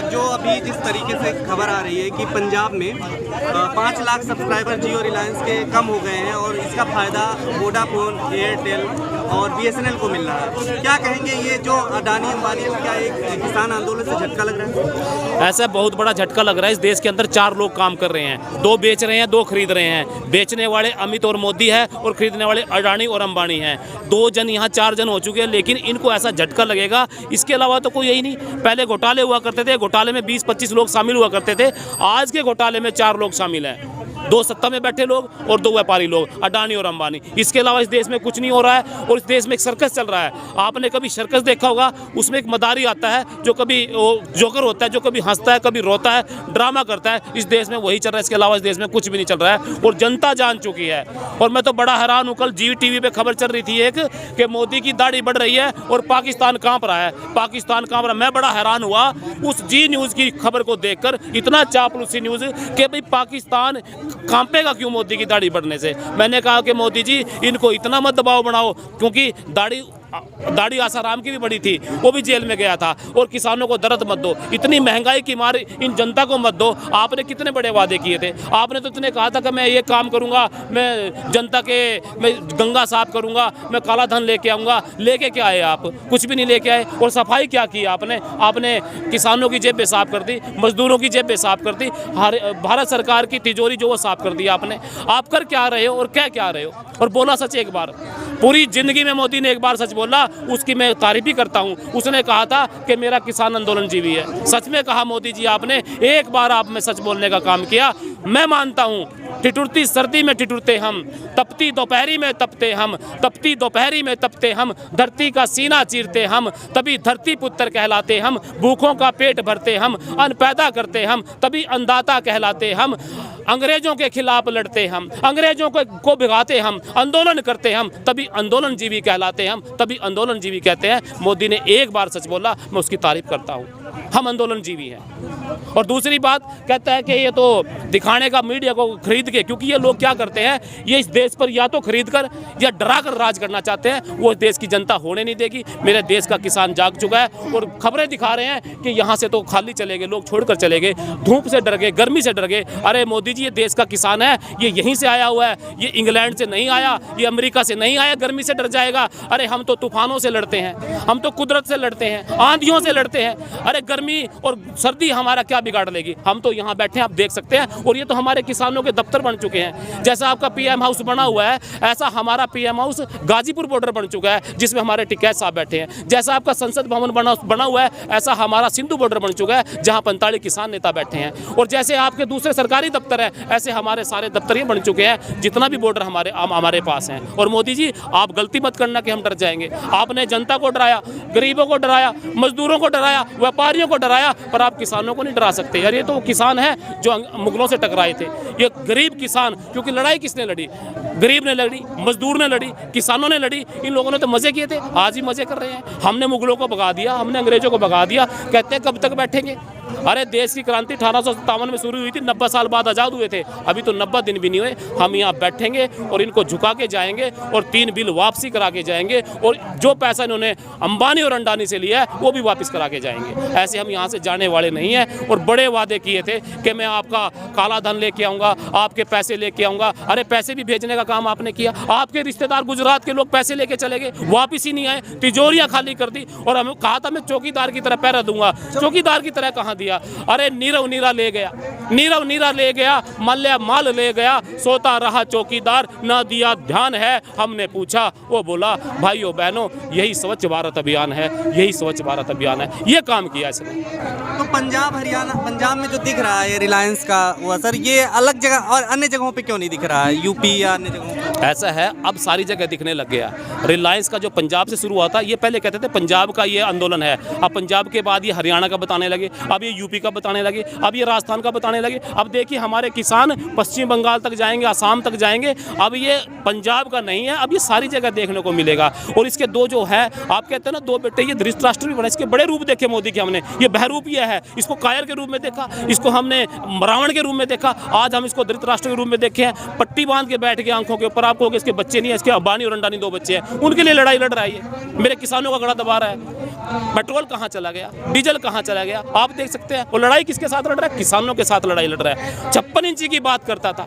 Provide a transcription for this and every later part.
जो अभी जिस तरीके से खबर आ रही है कि पंजाब में 5 लाख सब्सक्राइबर जियो रिलायंस के कम हो गए हैं और इसका फ़ायदा वोडाफोन, एयरटेल और BSNL को मिल रहा है, क्या कहेंगे ये जो अडानी अंबानी को क्या एक किसान आंदोलन से झटका लग रहा है? ऐसा बहुत बड़ा झटका लग रहा है। इस देश के अंदर 4 लोग काम कर रहे हैं, 2 बेच रहे हैं, 2 खरीद रहे हैं। बेचने वाले अमित और मोदी है और खरीदने वाले अडानी और अंबानी हैं। 2 जन यहाँ 4 जन हो चुके हैं, लेकिन इनको ऐसा झटका लगेगा, इसके अलावा तो कोई यही नहीं। पहले घोटाले हुआ करते थे, घोटाले में 20-25 लोग शामिल हुआ करते थे, आज के घोटाले में 4 लोग शामिल हैं, 2 सत्ता में बैठे लोग और 2 व्यापारी लोग, अडानी और अंबानी। इसके अलावा इस देश में कुछ नहीं हो रहा है और इस देश में एक सर्कस चल रहा है। आपने कभी सर्कस देखा होगा, उसमें एक मदारी आता है जो कभी जोकर होता है, जो कभी हंसता है, कभी रोता है, ड्रामा करता है। इस देश में वही चल रहा है, इसके अलावा इस देश में कुछ भी नहीं चल रहा है और जनता जान चुकी है। और मैं तो बड़ा हैरान हूँ, कल GTV पे खबर चल रही थी एक कि मोदी की दाढ़ी बढ़ रही है और पाकिस्तान कांप रहा है, पाकिस्तान कांप रहा है। मैं बड़ा हैरान हुआ उस जी न्यूज़ की खबर को देखकर, इतना चापलूसी न्यूज़ कि भाई पाकिस्तान कांपेगा क्यों मोदी की दाढ़ी बढ़ने से। मैंने कहा कि मोदी जी इनको इतना मत दबाव बनाओ, क्योंकि दाढ़ी आसाराम की भी बड़ी थी, वो भी जेल में गया था। और किसानों को दर्द मत दो, इतनी महंगाई की मार इन जनता को मत दो। आपने कितने बड़े वादे किए थे, आपने तो इतने कहा था कि मैं ये काम करूंगा, मैं जनता के मैं गंगा साफ करूंगा, मैं काला धन लेके आऊंगा। लेके क्या आए आप? कुछ भी नहीं लेके आए। और सफाई क्या की आपने किसानों की जेबें साफ कर दी, मजदूरों की जेबें साफ कर दी, भारत सरकार की तिजोरी जो वो साफ कर दी आपने। आप कर क्या रहे हो और क्या रहे हो? और बोला सच एक बार, पूरी जिंदगी में मोदी ने एक बार सच बोला, उसकी मैं तारीफ भी करता हूं। उसने कहा था कि मेरा किसान आंदोलन जीवी है। सच में कहा मोदी जी, आपने एक बार आप में सच बोलने का काम किया। मैं मानता हूं, ठिठुरती सर्दी में ठिठुरते हम, तपती दोपहरी में तपते हम, तपती दोपहरी में तपते हम, धरती का सीना चीरते हम, तभी धरती पुत्र कहलाते हम, भूखों का पेट भरते हम, अन्न पैदा करते हम, तभी अन्नदाता कहलाते हम, अंग्रेजों के खिलाफ लड़ते हम, अंग्रेजों को भिगाते हम, आंदोलन करते हम, तभी आंदोलन जीवी कहलाते हम, तभी आंदोलन जीवी कहते हैं। मोदी ने एक बार सच बोला, मैं उसकी तारीफ करता हूँ। हम आंदोलन जीवी हैं। और दूसरी बात कहता है कि ये तो दिखाने का मीडिया को खरीद के, क्योंकि ये लोग क्या करते हैं, ये इस देश पर या तो खरीद कर या डरा कर राज करना चाहते हैं। वो देश की जनता होने नहीं देगी। मेरे देश का किसान जाग चुका है और खबरें दिखा रहे हैं कि यहाँ से तो खाली चले गए, लोग छोड़कर चले गए, धूप से डर गए, गर्मी से डर गए। अरे मोदी जी, ये देश का किसान है, ये यहीं से आया हुआ है, ये इंग्लैंड से नहीं आया, ये अमेरिका से नहीं आया, गर्मी से डर जाएगा। अरे हम तो तूफानों से लड़ते हैं, हम तो कुदरत से लड़ते हैं, आंधियों से लड़ते हैं। अरे गर्मी और सर्दी हमारा क्या बिगाड़ लेगी? हम तो यहाँ बैठे हैं, आप देख सकते हैं। और ये तो हमारे किसानों के दफ्तर बन चुके हैं। जैसा आपका PM हाउस बना हुआ है, ऐसा हमारा PM हाउस गाजीपुर बॉर्डर बन चुका है, जिसमें हमारे टिकैत साहब बैठे हैं। जैसा आपका संसद भवन बना हुआ है, ऐसा हमारा सिंधु बॉर्डर बन चुका है, जहाँ 45 किसान नेता बैठे हैं। और जैसे आपके दूसरे सरकारी दफ्तर है, ऐसे हमारे सारे दफ्तर ये बन चुके हैं, जितना भी बॉर्डर हमारे पास हैं। और मोदी जी, आप गलती मत करना कि हम डर जाएंगे। आपने जनता को डराया, गरीबों को डराया, मजदूरों को डराया, व्यापारियों को डराया, पर आप किसानों को नहीं डरा सकते। यार ये तो वो किसान है जो मुगलों से टकराए थे। ये गरीब किसान, क्योंकि लड़ाई किसने लड़ी? गरीब ने लड़ी, मजदूर ने लड़ी, किसानों ने लड़ी। इन लोगों ने तो मजे किए थे, आज ही मजे कर रहे हैं। हमने मुगलों को भगा दिया, हमने अंग्रेजों को भगा दिया, कहते हैं कब तक बैठेंगे? अरे देश की क्रांति 1857 में शुरू हुई थी, 90 साल बाद आज़ाद हुए थे, अभी तो 90 दिन भी नहीं हुए। हम यहाँ बैठेंगे और इनको झुका के जाएंगे और 3 बिल वापसी करा के जाएंगे। और जो पैसा इन्होंने अंबानी और अंडानी से लिया है, वो भी वापस करा के जाएंगे। ऐसे हम यहाँ से जाने वाले नहीं हैं। और बड़े वादे किए थे कि मैं आपका काला धन लेके आऊँगा, आपके पैसे लेके आऊँगा। अरे पैसे भी भेजने का काम आपने किया। आपके रिश्तेदार गुजरात के लोग पैसे लेके चले गए, वापिस ही नहीं आए, तिजोरियाँ खाली कर दी। और हमें कहा था मैं चौकीदार की तरह पैरा दूंगा, चौकीदार की तरह कहाँ दिया? अरे नीरव नीरा ले गया, नीरव नीरा ले गया, मल्ल्या माल ले गया, सोता रहा चौकीदार, ना दिया ध्यान है। हमने पूछा, वो बोला भाइयों बहनों, यही स्वच्छ भारत अभियान है, यही स्वच्छ भारत अभियान है। ये काम किया इसने। तो पंजाब हरियाणा, पंजाब में जो दिख रहा है रिलायंस का वो असर, ये अलग जगह और अन्य जगहों पे क्यों नहीं दिख रहा है? यूपी या अन्य जगहों पे ऐसा है, अब सारी जगह दिखने लग गया। रिलायंस का जो पंजाब से शुरू हुआ था, ये पहले कहते थे पंजाब का ये आंदोलन है, अब पंजाब के बाद ये हरियाणा का बताने लगे, अब ये यूपी का बताने लगे, अब ये राजस्थान का बताने लगे। अब देखिए हमारे किसान पश्चिम बंगाल तक जाएंगे, आसाम तक जाएंगे। अब ये पंजाब का नहीं है, अब ये सारी जगह देखने को मिलेगा। और इसके 2 जो है, आप कहते हैं ना 2 बेटे, ये धृतराष्ट्र भी बने। इसके बड़े रूप देखे मोदी के हमने, ये बहरूप ये है, इसको कायर के रूप में देखा, इसको हमने रावण के रूप में देखा, आज हम इसको धृतराष्ट्र के रूप में देखे हैं। पट्टी बांध के बैठ गए आंखों के ऊपर, आपको हो कि इसके बच्चे नहीं है, इसके अंबानी और अंडानी 2 बच्चे हैं, उनके लिए लड़ाई लड़ रहा है ये, मेरे किसानों का गला दबा रहा है। पेट्रोल कहाँ चला गया, डीजल कहाँ चला गया, आप देख सकते हैं। वो लड़ाई किसके साथ लड़ रहा है? किसानों के साथ लड़ाई लड़ रहा है। 56 इंची की बात करता था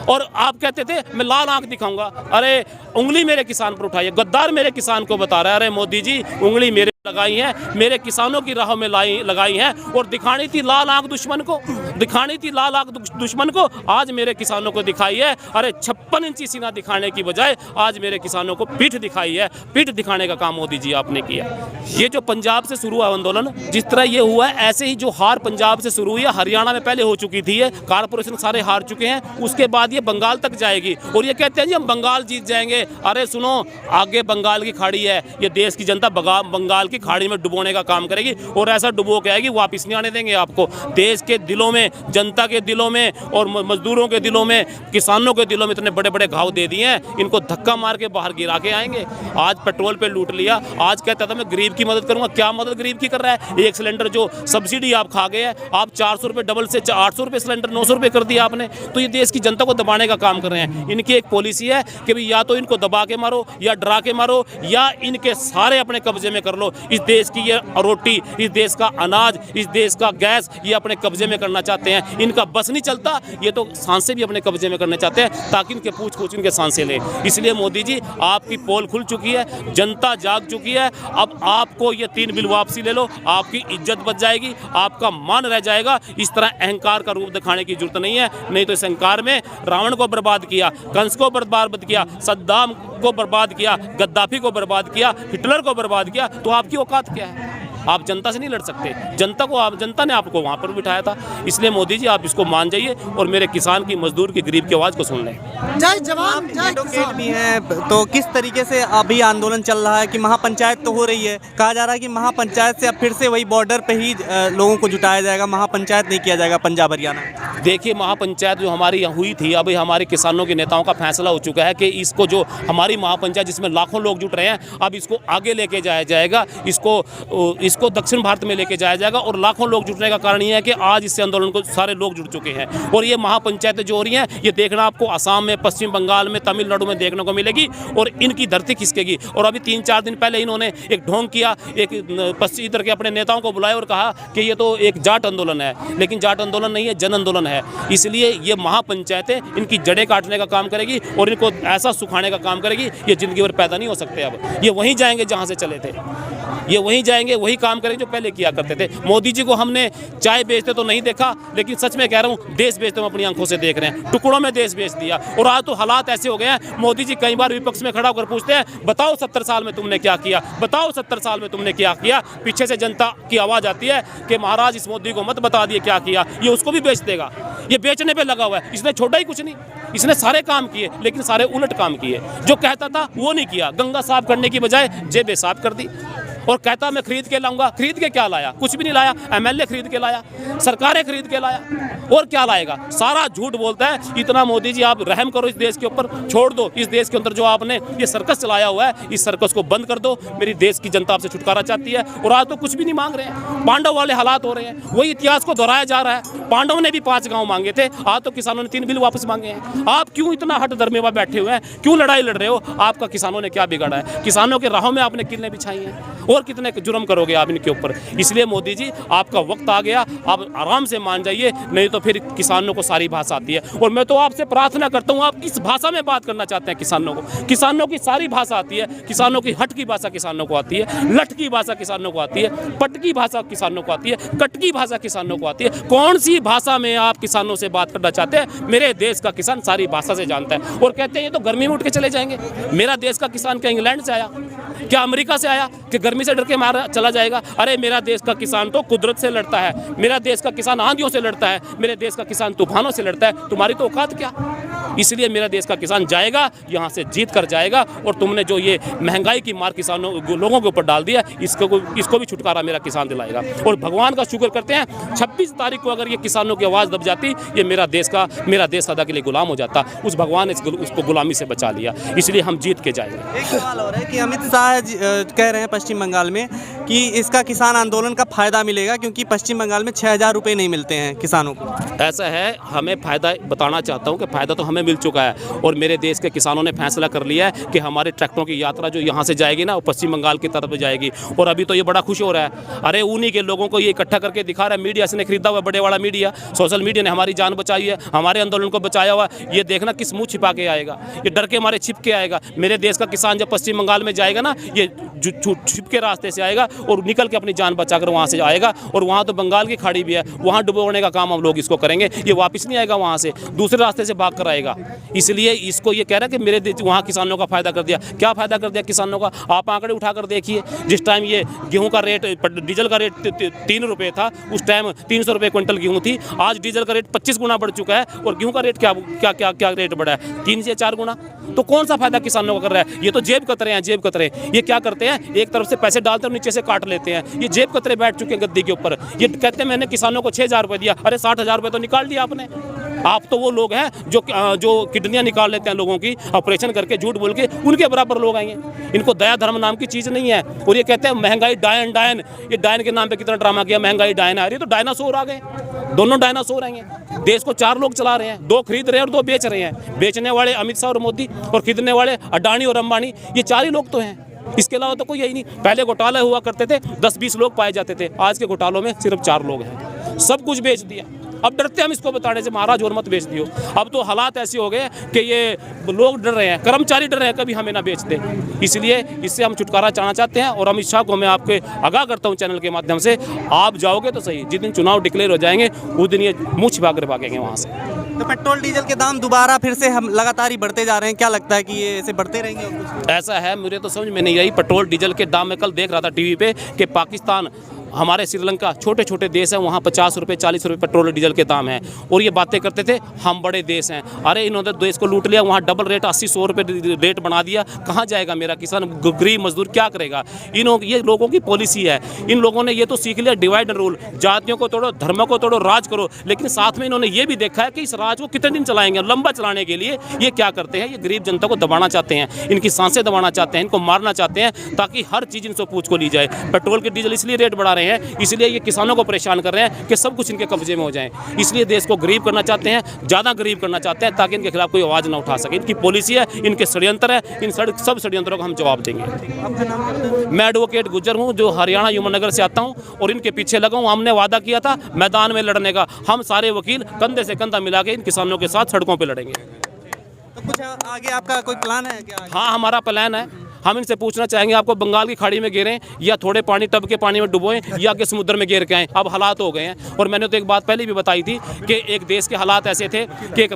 और आप कहते थे मैं लाल आंख दिखाऊंगा। अरे उंगली मेरे किसान पर उठाई है, गद्दार मेरे किसान को बता रहा है, अरे मोदी जी उंगली मेरे लगाई है, मेरे किसानों की राहों में लगाई है, और दिखानी थी लाल आंख दुश्मन को, दिखानी थी लाल आंख दुश्मन को, आज मेरे किसानों को दिखाई है। अरे 56 इंची सीना दिखाने की बजाय आज मेरे किसानों को पीठ दिखाई है। पीठ दिखाने का काम मोदी जी आपने किया। ये जो पंजाब से शुरू हुआ आंदोलन, जिस तरह ये हुआ है, ऐसे ही जो हार पंजाब से शुरू हुई है, हरियाणा में पहले हो चुकी थी, ये कारपोरेशन सारे हार चुके हैं, उसके बाद ये बंगाल तक जाएगी। और ये कहते हैं जी हम बंगाल जीत जाएंगे। अरे सुनो, आगे बंगाल की खाड़ी है, ये देश की जनता बंगाल की खाड़ी में डुबोने का काम करेगी, और ऐसा डुबो के आएगी, वापस नहीं आने देंगे आपको। देश के दिलों में, जनता के दिलों में और मजदूरों के दिलों में, किसानों के दिलों में इतने बड़े बड़े घाव दे दिए हैं, इनको धक्का मार के बाहर गिरा के आएंगे। आज पेट्रोल पे लूट लिया, आज कहता था मैं गरीब की मदद करूंगा। क्या मदद गरीब की कर रहा है? एक सिलेंडर जो सब्सिडी आप खा गए हैं, आप 400 रुपये डबल से 800 रुपये सिलेंडर 900 रुपये कर दिया आपने। तो ये देश की जनता को दबाने का काम कर रहे हैं। इनकी एक पॉलिसी है कि भाई या तो इनको दबा के मारो, या डरा के मारो, या इनके सारे अपने कब्जे में कर लो। इस देश की ये रोटी, इस देश का अनाज, इस देश का गैस ये अपने कब्जे में करना चाहते हैं। इनका बस नहीं चलता, ये तो सांसें भी अपने कब्जे में करना चाहते हैं, ताकि इनके पूछ इनके सांसें ले। इसलिए मोदी जी आपकी पोल खुल चुकी है, जनता जाग चुकी है। अब आपको ये 3 बिल वापसी ले लो, आपकी इज्जत बच जाएगी, आपका मान रह जाएगा। इस तरह अहंकार का रूप दिखाने की जरूरत नहीं है। नहीं तो इस अहंकार में रावण को बर्बाद किया, कंस को बर्बाद किया, सद्दाम को बर्बाद किया, गद्दाफी को बर्बाद किया, हिटलर को बर्बाद किया, तो आपकी औकात क्या है? आप जनता से नहीं लड़ सकते। जनता ने आपको वहाँ पर बिठाया था। इसलिए मोदी जी आप इसको मान जाइए और मेरे किसान की, मजदूर की, गरीब की आवाज़ को सुन लें। जय जवान जय एडवोकेट भी हैं, तो किस तरीके से अभी आंदोलन चल रहा है कि महापंचायत तो हो रही है, कहा जा रहा है कि महापंचायत से अब फिर से वही बॉर्डर पे ही लोगों को जुटाया जाएगा, महापंचायत नहीं किया जाएगा पंजाब हरियाणा। देखिए, महापंचायत जो हमारी यहाँ हुई थी, अभी हमारे किसानों के नेताओं का फैसला हो चुका है कि इसको, जो हमारी महापंचायत जिसमें लाखों लोग जुट रहे हैं, अब इसको आगे लेके जाया जाएगा, इसको दक्षिण भारत में लेके जाया जाएगा। और लाखों लोग जुटने का कारण ये है कि आज इससे आंदोलन को सारे लोग जुट चुके हैं। और ये महापंचायतें जो हो रही हैं, ये देखना आपको असम में, पश्चिम बंगाल में, तमिलनाडु में देखने को मिलेगी, और इनकी धरती खिसकेगी। और अभी 3-4 दिन पहले इन्होंने एक ढोंग किया, एक पश्चिम इधर के अपने नेताओं को बुलाया और कहा कि ये तो एक जाट आंदोलन है, लेकिन जाट आंदोलन नहीं है, जन आंदोलन है। इसलिए ये महापंचायतें इनकी जड़ें काटने का काम करेगी और इनको ऐसा सुखाने का काम करेगी, ये जिंदगी भर पैदा नहीं हो सकते। अब ये वहीं जाएंगे जहाँ से चले थे, ये वहीं जाएंगे, वही काम करेंगे जो पहले किया करते थे। मोदी जी को हमने चाय बेचते तो नहीं देखा, लेकिन सच में कह रहा हूँ, देश बेचते हम अपनी आंखों से देख रहे हैं। टुकड़ों में देश बेच दिया। और आज तो हालात ऐसे हो गए हैं, मोदी जी कई बार विपक्ष में खड़ा होकर पूछते हैं, बताओ 70 साल में तुमने क्या किया, बताओ 70 साल में तुमने क्या किया। पीछे से जनता की आवाज़ आती है कि महाराज इस मोदी को मत बता दिए क्या किया, ये उसको भी बेच देगा। ये बेचने पे लगा हुआ है। इसने छोड़ा ही कुछ नहीं, इसने सारे काम किए, लेकिन सारे उलट काम किए। जो कहता था वो नहीं किया। गंगा साफ करने की बजाय जेबें साफ कर दी। और कहता मैं खरीद के लाऊंगा, खरीद के क्या लाया? कुछ भी नहीं लाया। एमएलए खरीद के लाया, सरकारें खरीद के लाया, और क्या लाएगा? सारा झूठ बोलता है। इतना मोदी जी आप रहम करो इस देश के ऊपर, छोड़ दो इस देश के अंदर जो आपने ये सर्कस चलाया हुआ है, इस सर्कस को बंद कर दो। मेरी देश की जनता आपसे छुटकारा चाहती है। और आज तो कुछ भी नहीं मांग रहे हैं, पांडव वाले हालात हो रहे हैं, वही इतिहास को दोहराया जा रहा है। पांडव ने भी 5 गाँव मांगे थे, आज तो किसानों ने 3 बिल वापस मांगे हैं। आप क्यों इतना हट धर्मे में बैठे हुए हैं? क्यों लड़ाई लड़ रहे हो? आपका किसानों ने क्या बिगाड़ा है? किसानों के राहों में आपने किल्लें बिछाई हैं, और कितने जुर्म करोगे आप इनके ऊपर? इसलिए मोदी जी आपका वक्त आ गया, आप आराम से मान जाइए, नहीं तो फिर किसानों को सारी भाषा आती है। और मैं तो आपसे प्रार्थना करता हूँ, आप किस भाषा में बात करना चाहते हैं किसानों को? किसानों की सारी भाषा आती है। किसानों की हट की भाषा किसानों को आती है, लठ की भाषा किसानों को आती है, पट की भाषा किसानों को आती है, कट की भाषा किसानों को आती है। कौन सी भाषा में आप किसानों से बात करना चाहते हैं? मेरे देश का किसान सारी भाषा से जानता है। और कहते हैं ये तो गर्मी में उठ के चले जाएंगे। मेरा देश का किसान क्या इंग्लैंड से आया, क्या अमेरिका से आया कि गर्मी से डर के मारा चला जाएगा? अरे मेरा देश का किसान तो कुदरत से लड़ता है, मेरा देश का किसान आंधियों से लड़ता है, मेरे देश का किसान तूफानों से लड़ता है। तुम्हारी तो औकात क्या? इसलिए मेरा देश का किसान जाएगा, यहाँ से जीत कर जाएगा। और तुमने जो ये महंगाई की मार किसानों लोगों के ऊपर डाल दिया, इसको भी छुटकारा मेरा किसान दिलाएगा। और भगवान का शुक्र करते हैं, 26 तारीख को अगर ये किसानों की आवाज़ दब जाती, ये मेरा देश सदा के लिए गुलाम हो जाता। उस भगवान ने उसको गुलामी से बचा लिया, इसलिए हम जीत के जाएंगे। एक सवाल और है कि अमित शाह कह रहे हैं पश्चिम बंगाल में कि इसका किसान आंदोलन का फायदा मिलेगा, क्योंकि पश्चिम बंगाल में 6000 रुपये नहीं मिलते हैं किसानों को। ऐसा है, हमें फ़ायदा बताना चाहता हूँ कि फ़ायदा तो हमें मिल चुका है। और मेरे देश के किसानों ने फैसला कर लिया है कि हमारे ट्रैक्टरों की यात्रा जो यहाँ से जाएगी ना, वो पश्चिम बंगाल की तरफ जाएगी। और अभी तो ये बड़ा खुश हो रहा है, अरे उन्हीं के लोगों को ये इकट्ठा करके दिखा रहा है। मीडिया से ने खरीदा हुआ, बड़े वाला मीडिया, सोशल मीडिया ने हमारी जान बचाई है, हमारे आंदोलन को बचाया हुआ। ये देखना किस मुँह छिपा के आएगा, ये डर के मारे छिप के आएगा। मेरे देश का किसान जब पश्चिम बंगाल में जाएगा ना, ये छिप के रास्ते से आएगा और निकल के अपनी जान बचाकर वहाँ से आएगा। और वहाँ तो बंगाल की खाड़ी भी है, वहाँ डुबोने का काम हम लोग इसको करेंगे। ये वापस नहीं आएगा, वहाँ से दूसरे रास्ते से भाग कर आएगा। इसलिए इसको ये कह रहा है कि मेरे वहाँ किसानों का फायदा कर दिया। क्या फायदा कर दिया किसानों का? आप आंकड़े उठाकर देखिए, जिस टाइम ये गेहूं का रेट, डीजल का रेट 3 रुपये था, उस टाइम 300 रुपये क्विंटल गेहूं थी। आज डीजल का रेट 25 गुना बढ़ चुका है और गेहूं का रेट क्या रेट बढ़ा है? 3 से 4 गुना। तो कौन सा फायदा किसानों को कर रहा है? ये तो जेब कतरे हैं, जेब कतरे। ये क्या करते हैं, एक तरफ से पैसे डालते हैं, नीचे से काट लेते हैं। ये जेब कतरे बैठ चुके हैं गद्दी के ऊपर। ये कहते हैं मैंने किसानों को 6,000 रुपये दिया, अरे 60,000 रुपये तो निकाल दिया आपने। आप तो वो लोग हैं जो किडनियाँ निकाल लेते हैं लोगों की, ऑपरेशन करके झूठ बोल के, उनके बराबर लोग आएंगे। इनको दया धर्म नाम की चीज़ नहीं है। और ये कहते हैं महंगाई डायन, ये डायन के नाम पे कितना ड्रामा किया, महंगाई डायन आ रही है। तो डायनासोर आ गए, दोनों डायनासोर आएंगे। देश को 4 लोग चला रहे हैं, 2 खरीद रहे हैं और 2 बेच रहे हैं। बेचने वाले अमित शाह और मोदी, और खरीदने वाले अडानी और अंबानी। ये 4 ही लोग तो हैं, इसके अलावा तो कोई यही नहीं। पहले घोटाले हुआ करते थे, 10-20 लोग पाए जाते थे। आज के घोटालों में सिर्फ 4 लोग हैं, सब कुछ बेच दिया। अब डरते हम इसको बताने से, महाराज और मत बेच दियो। अब तो हालात ऐसे हो गए कि ये लोग डर रहे हैं, कर्मचारी डर रहे हैं कभी हमें ना बेच दे। इसलिए इससे हम छुटकारा चाहना चाहते हैं। और अमित शाह को मैं आपके आगाह करता हूं चैनल के माध्यम से, आप जाओगे तो सही, जिस दिन चुनाव डिक्लेयर हो जाएंगे उस दिन ये मुँह छिपा कर भागेंगे वहाँ से। तो पेट्रोल डीजल के दाम दोबारा फिर से हम लगातार ही बढ़ते जा रहे हैं, क्या लगता है कि ये ऐसे बढ़ते रहेंगे? ऐसा है, मुझे तो समझ में नहीं आई पेट्रोल डीजल के दाम। में कल देख रहा था टीवी पे कि पाकिस्तान, हमारे श्रीलंका, छोटे छोटे देश हैं, वहाँ 50 रुपये 40 रुपये पेट्रोल डीजल के दाम हैं। और ये बातें करते थे हम बड़े देश हैं। अरे इन्होंने देश को लूट लिया, वहाँ डबल रेट 80-100 रुपये रेट बना दिया। कहाँ जाएगा मेरा किसान, गरीब मजदूर क्या करेगा? ये लोगों की पॉलिसी है। इन लोगों ने ये तो सीख लिया डिवाइड एंड रूल, जातियों को तोड़ो, धर्मों को तोड़ो, राज करो। लेकिन साथ में इन्होंने ये भी देखा है कि इस राज को कितने दिन चलाएंगे। लंबा चलाने के लिए ये क्या करते हैं, ये गरीब जनता को दबाना चाहते हैं, इनकी सांसें दबाना चाहते हैं, इनको मारना चाहते हैं, ताकि हर चीज़ इनसे पूछ को ली जाए। पेट्रोल के डीजल इसलिए रेट बढ़ा रहे हैं, इसलिए ये किसानों को परेशान कर रहे हैं कि सब कुछ इनके कब्जे में हो जाए। इसलिए देश को गरीब करना चाहते हैं, ज़्यादा गरीब करना चाहते हैं, ताकि इनके खिलाफ कोई आवाज़ ना उठा सके। इनकी पॉलिसी है, इनके षड्यंत्र है, इन सब षड्यंत्रों का हम जवाब देंगे। मैं एडवोकेट गुज्जर हूँ, जो हरियाणा यमुनानगर से आता हूँ और इनके पीछे लगा हूँ। हमने वादा किया था मैदान में लड़ने का, हम सारे वकील कंधे से कंधा मिला के इन किसानों के साथ सड़कों पर लड़ेंगे। तो कुछ आगे आपका कोई प्लान है क्या? हाँ, हमारा प्लान है। हम इनसे पूछना चाहेंगे, आपको बंगाल की खाड़ी में गिरें या थोड़े पानी टब के पानी में डुबोएं या कि समुद्र में गिर के आएँ। अब हालात हो गए हैं। और मैंने तो एक बात पहले भी बताई थी कि एक देश के हालात ऐसे थे कि एक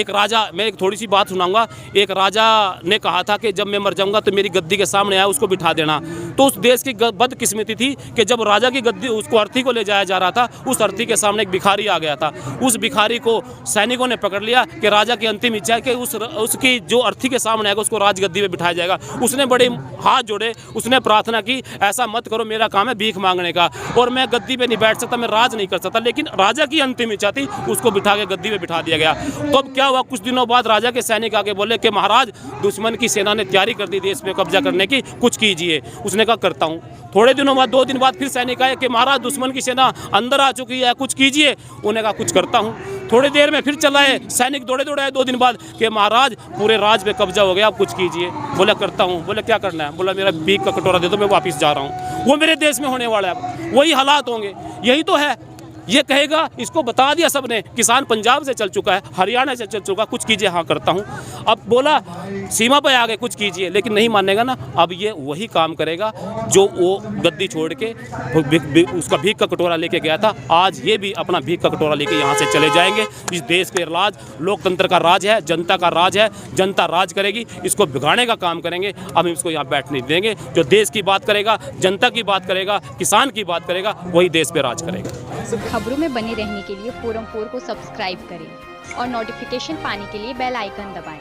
राजा, मैं एक थोड़ी सी बात सुनाऊंगा। एक राजा ने कहा था कि जब मैं मर जाऊंगा तो मेरी गद्दी के सामने आया उसको बिठा देना। तो उस देश की बदकिस्मती थी कि जब राजा की गद्दी, उसको अर्थी को ले जाया जा रहा था, उस अर्थी के सामने एक भिखारी आ गया था। उस भिखारी को सैनिकों ने पकड़ लिया कि राजा की अंतिम इच्छा है कि उसकी जो अर्थी के सामने आएगा उसको राजगद्दी में बिठाया जाएगा। उसने बड़े हाथ जोड़े, उसने प्रार्थना की, ऐसा मत करो, मेरा काम है भीख मांगने का और मैं गद्दी पे नहीं बैठ सकता, मैं राज नहीं कर सकता। लेकिन राजा की अंतिम इच्छा थी, उसको बिठा के गद्दी पे बिठा दिया गया। तो अब क्या हुआ, कुछ दिनों बाद राजा के सैनिक आगे बोले कि महाराज, दुश्मन की सेना ने तैयारी कर दी देश पे कब्जा करने की, कुछ कीजिए। उसने कहा करता हूँ। थोड़े दिनों बाद, 2 दिन बाद फिर सैनिक आए कि महाराज दुश्मन की सेना अंदर आ चुकी है, कुछ कीजिए। उन्होंने कहा कुछ करता हूँ। थोड़ी देर में फिर चलाए, सैनिक दौड़े आए 2 दिन बाद कि महाराज पूरे राज पे कब्जा हो गया, आप कुछ कीजिए। बोला करता हूँ। बोले क्या करना है? बोला मेरा भीख का कटोरा दे दो, मैं वापस जा रहा हूँ। वो मेरे देश में होने वाला है, वही हालात होंगे। यही तो है, ये कहेगा, इसको बता दिया सबने। किसान पंजाब से चल चुका है, हरियाणा से चल चुका, कुछ कीजिए। हाँ करता हूँ। अब बोला सीमा पे आ गए, कुछ कीजिए, लेकिन नहीं मानेगा ना। अब ये वही काम करेगा जो वो गद्दी छोड़ के उसका भीख का कटोरा लेके गया था। आज ये भी अपना भीख का कटोरा लेके यहाँ से चले जाएंगे। इस देश के राज, लोकतंत्र का राज है, जनता का राज है, जनता राज करेगी, इसको बिगाड़ने का काम करेंगे। हम इसको यहाँ बैठने नहीं देंगे। जो देश की बात करेगा, जनता की बात करेगा, किसान की बात करेगा, वही देश पे राज करेगा। खबरों में बने रहने के लिए फोरम 4 को सब्सक्राइब करें और नोटिफिकेशन पाने के लिए बेल आइकन दबाएं।